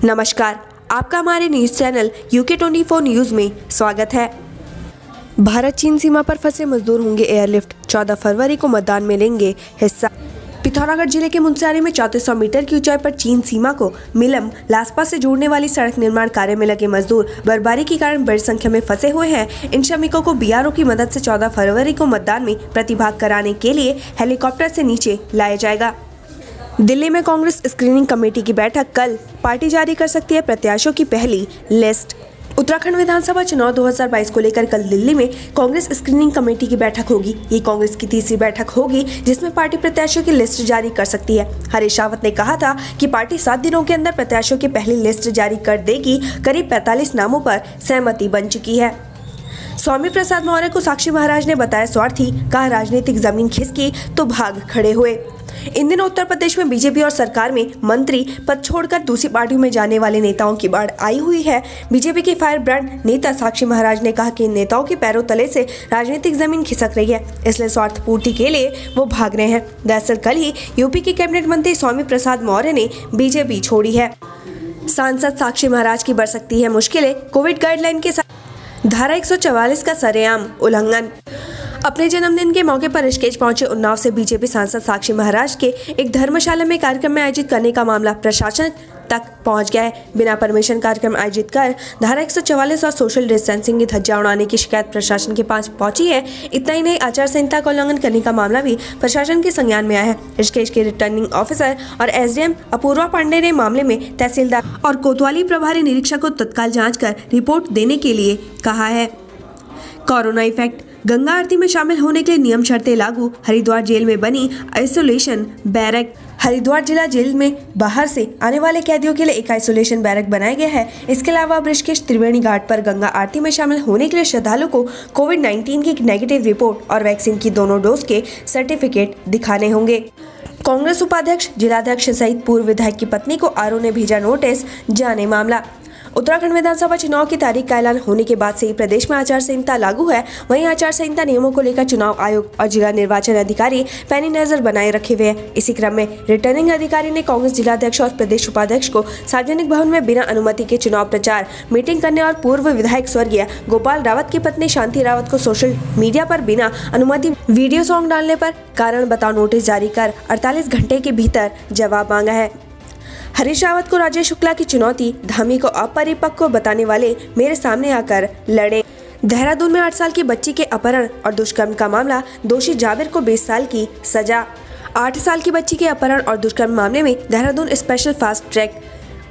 नमस्कार, आपका हमारे न्यूज चैनल UK24 न्यूज में स्वागत है। भारत चीन सीमा पर फंसे मजदूर होंगे एयरलिफ्ट, 14 फरवरी को मतदान में लेंगे हिस्सा। पिथौरागढ़ जिले के मुनस्यारी में 3400 मीटर की ऊंचाई पर चीन सीमा को मिलम लासपा से जोड़ने वाली सड़क निर्माण कार्य में लगे मजदूर बर्फबारी के कारण बड़ी संख्या में फंसे हुए हैं। इन श्रमिकों को BRO की मदद से 14 फरवरी को मतदान में प्रतिभाग कराने के लिए हेलीकॉप्टर से नीचे लाया जाएगा। दिल्ली में कांग्रेस स्क्रीनिंग कमेटी की बैठक कल। पार्टी जारी कर सकती है प्रत्याशियों की पहली लिस्ट। उत्तराखंड विधानसभा चुनाव 2022 को लेकर कल दिल्ली में कांग्रेस स्क्रीनिंग कमेटी की बैठक होगी। ये कांग्रेस की तीसरी बैठक होगी जिसमें पार्टी प्रत्याशियों की लिस्ट जारी कर सकती है। हरीश रावत ने कहा था कि पार्टी 7 दिनों के अंदर प्रत्याशियों की पहली लिस्ट जारी कर देगी। करीब 45 नामों पर सहमति बन चुकी है। स्वामी प्रसाद मौर्य को साक्षी महाराज ने बताया स्वार्थी, कहा राजनीतिक जमीन खिसकी तो भाग खड़े हुए। इन दिनों उत्तर प्रदेश में बीजेपी और सरकार में मंत्री पद छोड़कर दूसरी पार्टियों में जाने वाले नेताओं की बाढ़ आई हुई है। बीजेपी के फायर ब्रांड नेता साक्षी महाराज ने कहा कि इन नेताओं के पैरों तले से राजनीतिक जमीन खिसक रही है, इसलिए स्वार्थ पूर्ति के लिए वो भाग रहे हैं। दरअसल कल ही यूपी के कैबिनेट मंत्री स्वामी प्रसाद मौर्य ने बीजेपी छोड़ी है। सांसद साक्षी महाराज की बढ़ सकती है मुश्किलें, कोविड गाइडलाइन के साथ धारा 144 का सरेआम उल्लंघन। अपने जन्मदिन के मौके पर ऋषिकेश पहुंचे उन्नाव से बीजेपी सांसद साक्षी महाराज के एक धर्मशाला में कार्यक्रम में आयोजित करने का मामला प्रशासन तक पहुंच गया है। बिना परमिशन कार्यक्रम आयोजित कर धारा 144 और सोशल डिस्टेंसिंग की धज्जियां उड़ाने की शिकायत प्रशासन के पास पहुंची है। इतना ही नहीं, आचार संहिता का उल्लंघन करने का मामला भी प्रशासन के संज्ञान में आया है। ऋषिकेश के रिटर्निंग ऑफिसर और SDM अपूर्वा पांडे ने मामले में तहसीलदार और कोतवाली प्रभारी निरीक्षक को तत्काल जाँच कर रिपोर्ट देने के लिए कहा है। कोरोना इफेक्ट, गंगा आरती में शामिल होने के लिए नियम शर्तें लागू। हरिद्वार जेल में बनी आइसोलेशन बैरक। हरिद्वार जिला जेल में बाहर से आने वाले कैदियों के लिए एक आइसोलेशन बैरक बनाया गया है। इसके अलावा अब ऋषिकेश त्रिवेणी घाट पर गंगा आरती में शामिल होने के लिए श्रद्धालु को कोविड-19 की नेगेटिव रिपोर्ट और वैक्सीन की दोनों डोज के सर्टिफिकेट दिखाने होंगे। कांग्रेस उपाध्यक्ष, जिलाध्यक्ष सहित पूर्व विधायक की पत्नी को RO ने भेजा नोटिस, जाने मामला। उत्तराखंड विधानसभा चुनाव की तारीख का ऐलान होने के बाद से ही प्रदेश में आचार संहिता लागू है। वहीं आचार संहिता नियमों को लेकर चुनाव आयोग और जिला निर्वाचन अधिकारी पैनी नजर बनाए रखे हुए हैं। इसी क्रम में रिटर्निंग अधिकारी ने कांग्रेस जिलाध्यक्ष और प्रदेश उपाध्यक्ष को सार्वजनिक भवन में बिना अनुमति के चुनाव प्रचार मीटिंग करने और पूर्व विधायक स्वर्गीय गोपाल रावत की पत्नी शांति रावत को सोशल मीडिया पर बिना अनुमति वीडियो सॉन्ग डालने पर कारण बताओ नोटिस जारी कर 48 घंटे के भीतर जवाब मांगा है। हरीश रावत को राजेश शुक्ला की चुनौती, धामी को अपरिपक्व बताने वाले मेरे सामने आकर लड़े। देहरादून में 8 साल की बच्ची के अपहरण और दुष्कर्म का मामला, दोषी जाबिर को 20 साल की सजा। 8 साल की बच्ची के अपहरण और दुष्कर्म मामले में Dehradun special fast track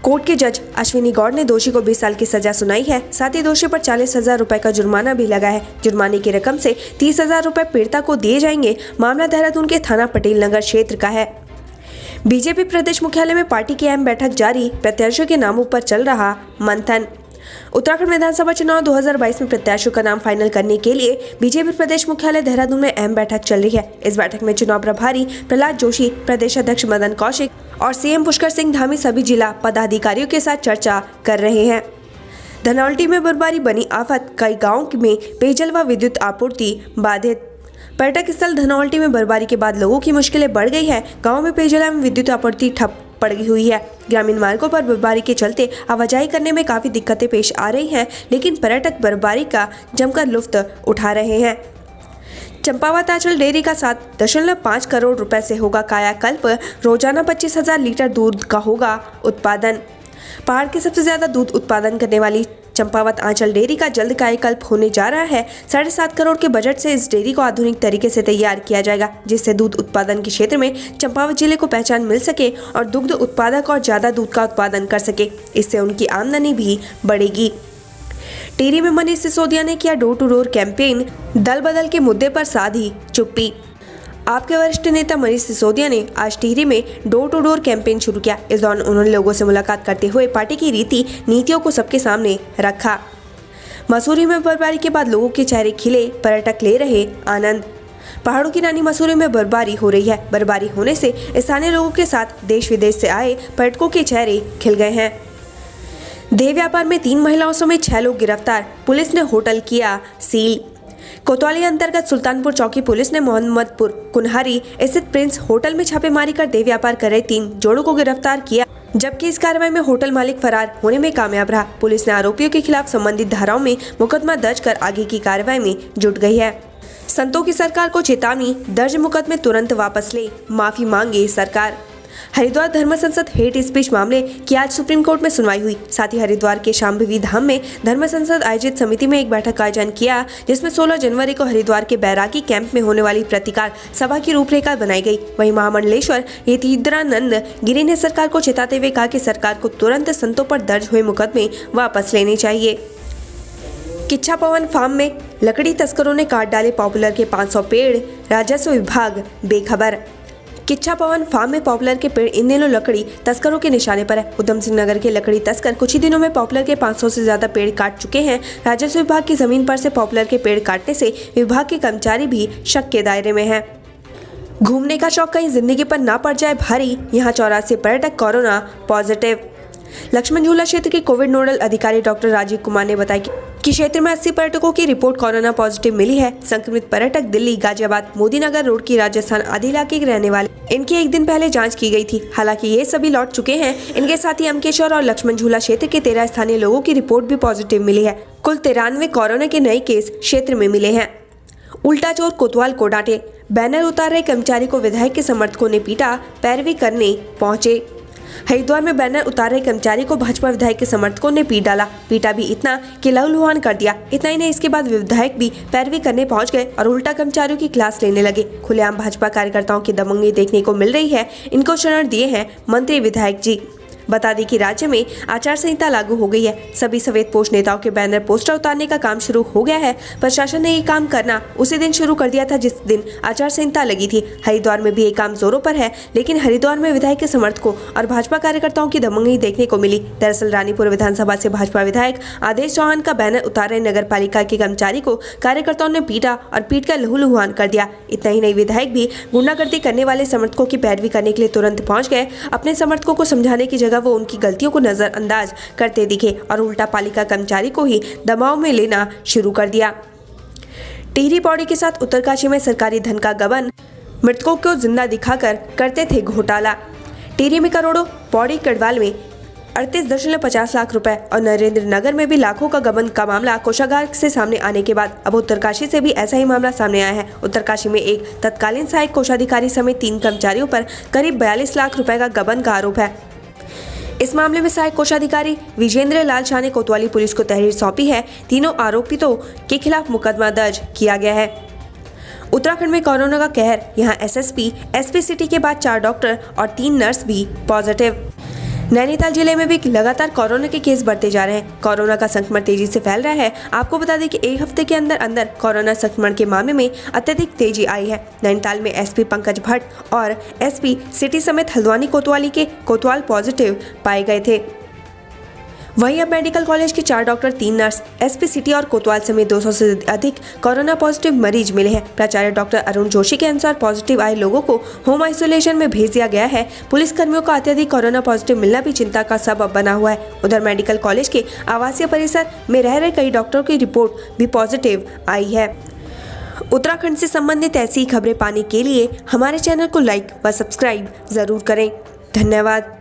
court के जज अश्विनी गौड़ ने दोषी को 20 साल की सजा सुनाई है। साथ ही दोषी पर 40,000 रुपए का जुर्माना भी लगा है। जुर्माने की रकम से 30,000 रुपए पीड़िता को दिए जाएंगे। मामला देहरादून के थाना पटेल नगर क्षेत्र का है। बीजेपी प्रदेश मुख्यालय में पार्टी की अहम बैठक जारी, प्रत्याशियों के नामों पर चल रहा मंथन। उत्तराखंड विधानसभा चुनाव 2022 में प्रत्याशियों का नाम फाइनल करने के लिए बीजेपी प्रदेश मुख्यालय देहरादून में अहम बैठक चल रही है। इस बैठक में चुनाव प्रभारी प्रहलाद जोशी, प्रदेश अध्यक्ष मदन कौशिक और CM पुष्कर सिंह धामी सभी जिला पदाधिकारियों के साथ चर्चा कर रहे हैं। धनौल्टी में बर्फबारी बनी आफत, कई गाँव में पेयजल व विद्युत आपूर्ति बाधित। पर्यटक स्थल धनौल्टी में बर्फबारी के बाद लोगों की मुश्किलें बढ़ गई है। गांव में पेयजल एवं विद्युत आपूर्ति ठप पड़ गई हुई है। ग्रामीण मार्गों पर बर्फबारी के चलते आवाजाही करने में काफी दिक्कतें पेश आ रही हैं, लेकिन पर्यटक बर्फबारी का जमकर लुत्फ उठा रहे हैं। चंपावत आंचल डेयरी का 7.5 करोड़ रुपए से होगा कायाकल्प। रोजाना 25,000 लीटर दूध का होगा उत्पादन। पहाड़ के सबसे ज्यादा दूध उत्पादन करने वाली चंपावत आंचल डेयरी का जल्द कायाकल्प होने जा रहा है। 7.5 करोड़ के बजट से इस डेयरी को आधुनिक तरीके से तैयार किया जाएगा, जिससे दूध उत्पादन के क्षेत्र में चंपावत जिले को पहचान मिल सके और दुग्ध उत्पादक और ज्यादा दूध का उत्पादन कर सके। इससे उनकी आमदनी भी बढ़ेगी। टिहरी में मनीष सिसोदिया ने किया डोर टू डोर कैंपेन, दल बदल के मुद्दे पर साधी चुप्पी। आपके वरिष्ठ नेता मनीष सिसोदिया ने आज टिहरी में डोर टू डोर कैंपेन शुरू किया। इस दौरान उन्होंने लोगों से मुलाकात करते हुए पार्टी की रीति नीतियों को सबके सामने रखा। मसूरी में बर्फबारी के बाद लोगों के चेहरे खिले, पर्यटक ले रहे आनंद। पहाड़ों की रानी मसूरी में बर्फबारी हो रही है। बर्फबारी होने से स्थानीय लोगों के साथ देश विदेश से आए पर्यटकों के चेहरे खिल गए हैं। देह व्यापार में 3 महिलाओं समेत 6 लोग गिरफ्तार, पुलिस ने होटल किया सील। कोतवाली अंतर्गत सुल्तानपुर चौकी पुलिस ने मोहम्मदपुर कुन्हारी स्थित प्रिंस होटल में छापेमारी कर देह व्यापार कर रहे 3 जोड़ों को गिरफ्तार किया। जबकि इस कार्रवाई में होटल मालिक फरार होने में कामयाब रहा। पुलिस ने आरोपियों के खिलाफ संबंधित धाराओं में मुकदमा दर्ज कर आगे की कार्रवाई में जुट गई है। संतों की सरकार को चेतावनी, दर्ज मुकदमे तुरंत वापस ले, माफी मांगे सरकार। हरिद्वार धर्म संसद हेट स्पीच मामले की आज सुप्रीम कोर्ट में सुनवाई हुई। साथ ही हरिद्वार के शांभवी धाम में धर्म संसद आयोजित समिति में एक बैठक का आयोजन किया, जिसमें 16 जनवरी को हरिद्वार के बैरागी कैंप में होने वाली प्रतिकार सभा की रूपरेखा बनाई गई। वहीं महामंडलेश्वर यतीन्द्रानंद गिरी ने सरकार को चेताते हुए कहा कि सरकार को तुरंत संतों पर दर्ज हुए मुकदमे वापस लेने चाहिए। किच्छा पवन फार्म में लकड़ी तस्करों ने काट डाले पॉपुलर के 500 पेड़, राजस्व विभाग बेखबर। किच्छा पवन फार्म में पॉपुलर के पेड़ इन दिनों लकड़ी तस्करों के निशाने पर है। उधम सिंह नगर के लकड़ी तस्कर कुछ ही दिनों में पॉपुलर के 500 से ज्यादा पेड़ काट चुके हैं। राजस्व विभाग की जमीन पर से पॉपुलर के पेड़ काटने से विभाग के कर्मचारी भी शक के दायरे में हैं। घूमने का शौक कहीं जिंदगी पर ना पड़ जाए भारी, यहाँ 84 पर्यटक कोरोना पॉजिटिव। लक्ष्मण झूला क्षेत्र के कोविड नोडल अधिकारी डॉक्टर राजीव कुमार ने बताया कि क्षेत्र में 80 पर्यटकों की रिपोर्ट कोरोना पॉजिटिव मिली है। संक्रमित पर्यटक दिल्ली, गाजियाबाद, मोदीनगर रोड की राजस्थान आदि इलाके के रहने वाले। इनकी एक दिन पहले जांच की गई थी। हालांकि ये सभी लौट चुके हैं। इनके साथ ही अमकेश्वर और लक्ष्मण झूला क्षेत्र के 13 स्थानीय लोगों की रिपोर्ट भी पॉजिटिव मिली है। कुल 93 कोरोना के नए केस क्षेत्र में मिले हैं। उल्टा चोर कोतवाल को डांटे, बैनर उतार रहे कर्मचारी को विधायक के समर्थकों ने पीटा, पैरवी करने पहुंचे। हरिद्वार में बैनर उतार रहे कर्मचारी को भाजपा विधायक के समर्थकों ने पीटा भी इतना कि लहूलुहान कर दिया। इतना ही नहीं, इसके बाद विधायक भी पैरवी करने पहुंच गए और उल्टा कर्मचारियों की क्लास लेने लगे। खुलेआम भाजपा कार्यकर्ताओं की दबंगी देखने को मिल रही है। इनको शरण दिए हैं मंत्री विधायक जी। बता दें कि राज्य में आचार संहिता लागू हो गई है। सभी सफेदपोश नेताओं के बैनर पोस्टर उतारने का काम शुरू हो गया है। प्रशासन ने ये काम करना उसी दिन शुरू कर दिया था जिस दिन आचार संहिता लगी थी। हरिद्वार में भी ये काम जोरों पर है, लेकिन हरिद्वार में विधायक के समर्थकों और भाजपा कार्यकर्ताओं की दबंगी देखने को मिली। दरअसल रानीपुर विधानसभा से भाजपा विधायक आदेश चौहान का बैनर उतार रहे नगर पालिका के कर्मचारी को कार्यकर्ताओं ने पीटा और पीट कर लहूलुहान कर दिया। इतना ही नहीं, विधायक भी गुंडागर्दी करने वाले समर्थकों की पैरवी करने के लिए तुरंत पहुंच गए। अपने समर्थकों को समझाने की जगह वो उनकी गलतियों को नजरअंदाज करते दिखे और उल्टा पालिका कर्मचारी को ही दबाव में लेना शुरू कर दिया। टिहरी पौड़ी के साथ उत्तरकाशी में सरकारी धन का गबन, मृतकों को जिंदा दिखाकर करते थे घोटाला। टिहरी में करोड़ों, पौड़ी कड़वाल में 38.50 लाख रुपए और नरेंद्र नगर में भी लाखों का गबन का मामला कोषागार से सामने आने के बाद अब उत्तरकाशी से भी ऐसा ही मामला सामने आया है। उत्तरकाशी में एक तत्कालीन सहायक कोषाधिकारी समेत 3 कर्मचारियों पर करीब 42 लाख रुपए का गबन का आरोप है। इस मामले में सहायक कोषाधिकारी विजेंद्र लाल शाह ने कोतवाली पुलिस को तहरीर सौंपी है। तीनों आरोपितों के खिलाफ मुकदमा दर्ज किया गया है। उत्तराखंड में कोरोना का कहर, यहाँ एसएसपी, एसपी सिटी के बाद 4 डॉक्टर और 3 नर्स भी पॉजिटिव। नैनीताल जिले में भी लगातार कोरोना के केस बढ़ते जा रहे हैं। कोरोना का संक्रमण तेजी से फैल रहा है। आपको बता दें कि एक हफ्ते के अंदर कोरोना संक्रमण के मामले में अत्यधिक तेजी आई है। नैनीताल में एसपी पंकज भट्ट और एसपी सिटी समेत हल्द्वानी कोतवाली के कोतवाल पॉजिटिव पाए गए थे। वहीं अब मेडिकल कॉलेज के 4 डॉक्टर, 3 नर्स, एसपी सिटी और कोतवाल समेत 200 से अधिक कोरोना पॉजिटिव मरीज मिले हैं। प्राचार्य डॉक्टर अरुण जोशी के अनुसार पॉजिटिव आए लोगों को होम आइसोलेशन में भेज दिया गया है। पुलिस कर्मियों का अत्यधिक कोरोना पॉजिटिव मिलना भी चिंता का सबब बना हुआ है। उधर मेडिकल कॉलेज के आवासीय परिसर में रह रहे कई डॉक्टरों की रिपोर्ट भी पॉजिटिव आई है। उत्तराखंड से संबंधित ऐसी खबरें पाने के लिए हमारे चैनल को लाइक व सब्सक्राइब जरूर करें। धन्यवाद।